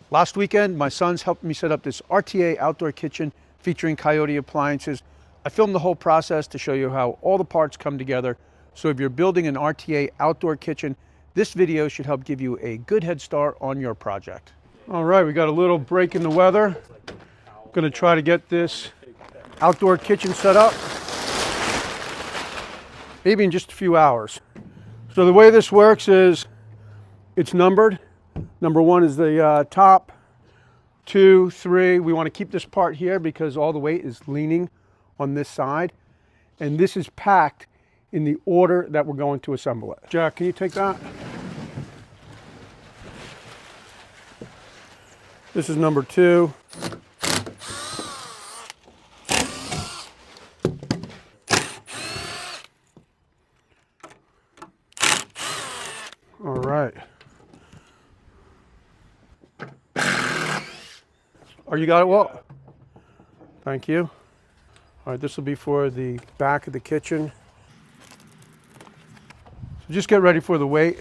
Last weekend, my sons helped me set up this RTA outdoor kitchen featuring Coyote appliances. I filmed the whole process to show you how all the parts come together. So if you're building an RTA outdoor kitchen, this video should help give you a good head start on your project. All right, we got a little break in the weather. I'm gonna try to get this outdoor kitchen set up, maybe in just a few hours. So the way this works is it's numbered. Number 1 is the top, 2, 3. We want to keep this part here because all the weight is leaning on this side. And this is packed in the order that we're going to assemble it. Jack, can you take that? This is number 2. All right. Oh, you got it, Walt? Thank you. All right, this will be for the back of the kitchen. So just get ready for the weight.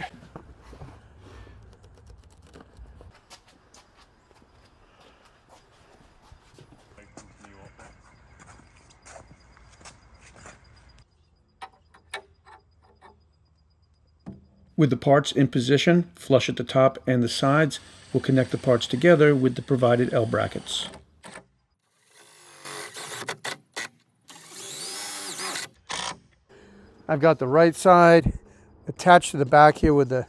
With the parts in position, flush at the top and the sides, we'll connect the parts together with the provided L brackets. I've got the right side attached to the back here with the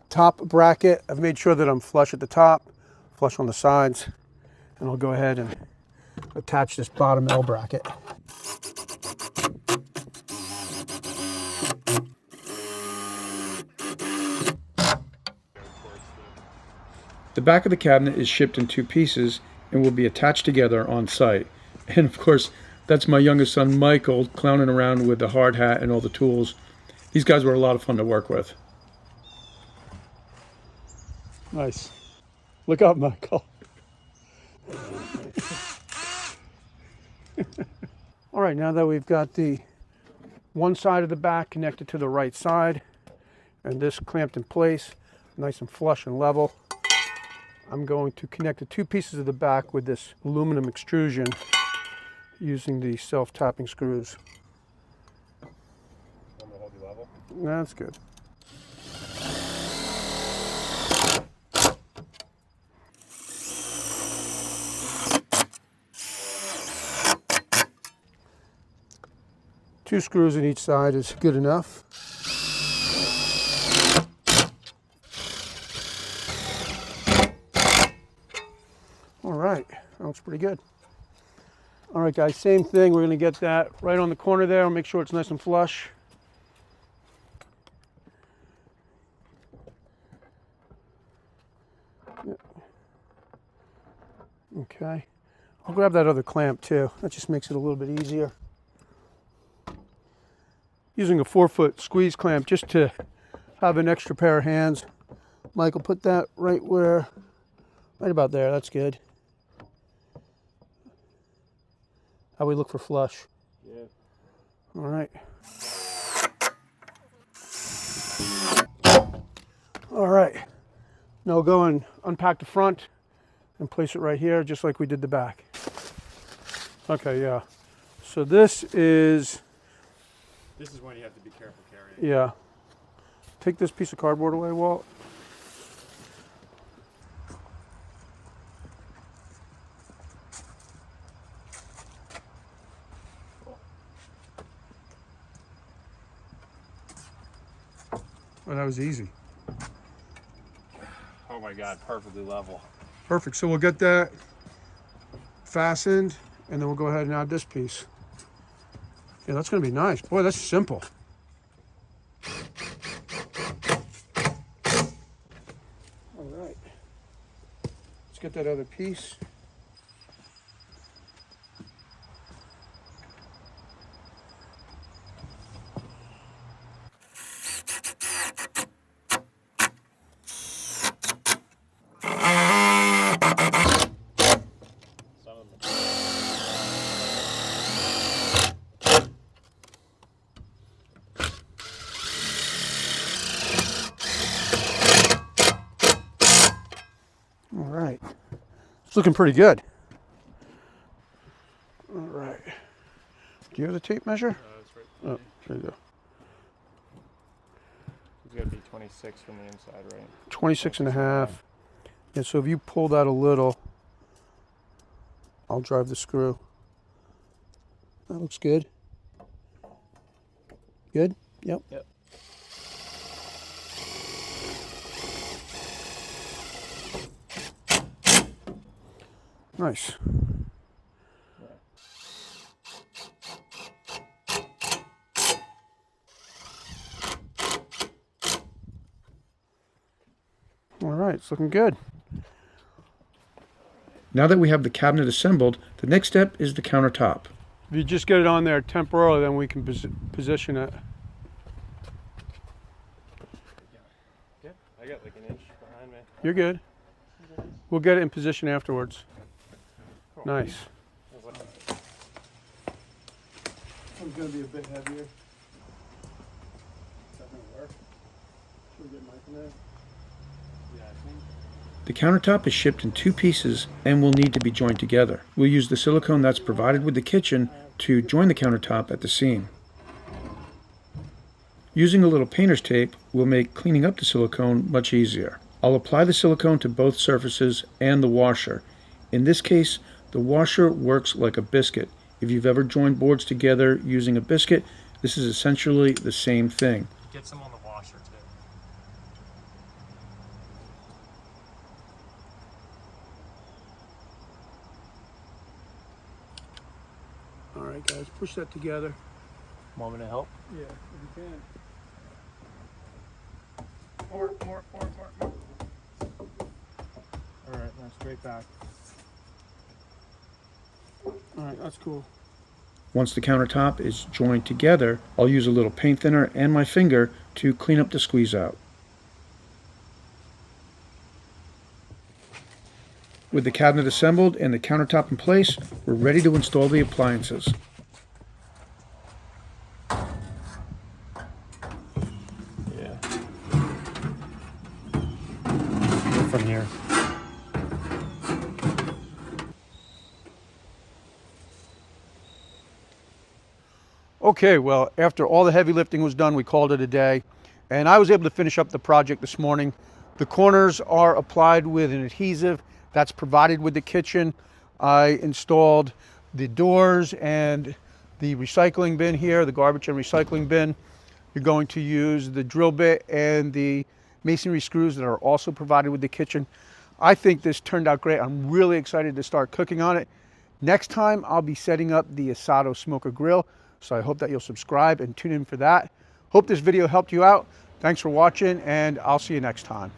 top bracket. I've made sure that I'm flush at the top, flush on the sides, and I'll go ahead and attach this bottom L bracket. The back of the cabinet is shipped in 2 pieces and will be attached together on site. And of course, that's my youngest son, Michael, clowning around with the hard hat and all the tools. These guys were a lot of fun to work with. Nice. Look up, Michael. All right, now that we've got the one side of the back connected to the right side and this clamped in place, nice and flush and level, I'm going to connect the 2 pieces of the back with this aluminum extrusion using the self-tapping screws. Want me to hold you level? That's good. Two screws on each side is good enough. All right, that looks pretty good. All right, guys, same thing. We're going to get that right on the corner there. Make sure it's nice and flush. Yep. Okay. I'll grab that other clamp too. That just makes it a little bit easier. Using a 4-foot squeeze clamp just to have an extra pair of hands. Michael, put that right about there. That's good. How we look for flush? Yeah. All right. All right. Now we'll go and unpack the front and place it right here, just like we did the back. Okay, yeah. So this is when you have to be careful carrying. Yeah. Take this piece of cardboard away, Walt. Well, that was easy. Oh my God, perfectly level. Perfect. So we'll get that fastened and then we'll go ahead and add this piece. Yeah, that's going to be nice. Boy, that's simple. All right. Let's get that other piece. It's looking pretty good. All right. Do you have the tape measure? That's right. Oh, there you go. It's got to be 26 from the inside, right? 26 and a half. Yeah, so if you pull that a little, I'll drive the screw. That looks good. Good? Yep. Yep. Nice. All right, it's looking good. Now that we have the cabinet assembled, the next step is the countertop. If you just get it on there temporarily, then we can position it. Yeah, I got like an inch behind me. You're good. We'll get it in position afterwards. Cool. Nice. It's going to be a bit heavier. Is that going to work? Should we get Mike in there? Yeah, I think. The countertop is shipped in 2 pieces and will need to be joined together. We'll use the silicone that's provided with the kitchen to join the countertop at the seam. Using a little painter's tape will make cleaning up the silicone much easier. I'll apply the silicone to both surfaces and the washer. In this case, the washer works like a biscuit. If you've ever joined boards together using a biscuit, this is essentially the same thing. Get some on the washer too. All right, guys, push that together. Want me to help? Yeah, if you can. More. All right, now straight back. All right, that's cool. Once the countertop is joined together, I'll use a little paint thinner and my finger to clean up the squeeze out. With the cabinet assembled and the countertop in place, we're ready to install the appliances. Yeah. From here. Okay, well, after all the heavy lifting was done, we called it a day, and I was able to finish up the project this morning. The corners are applied with an adhesive that's provided with the kitchen. I installed the doors and the recycling bin here, the garbage and recycling bin. You're going to use the drill bit and the masonry screws that are also provided with the kitchen. I think this turned out great. I'm really excited to start cooking on it. Next time, I'll be setting up the Asado Smoker Grill. So I hope that you'll subscribe and tune in for that. Hope this video helped you out. Thanks for watching, and I'll see you next time.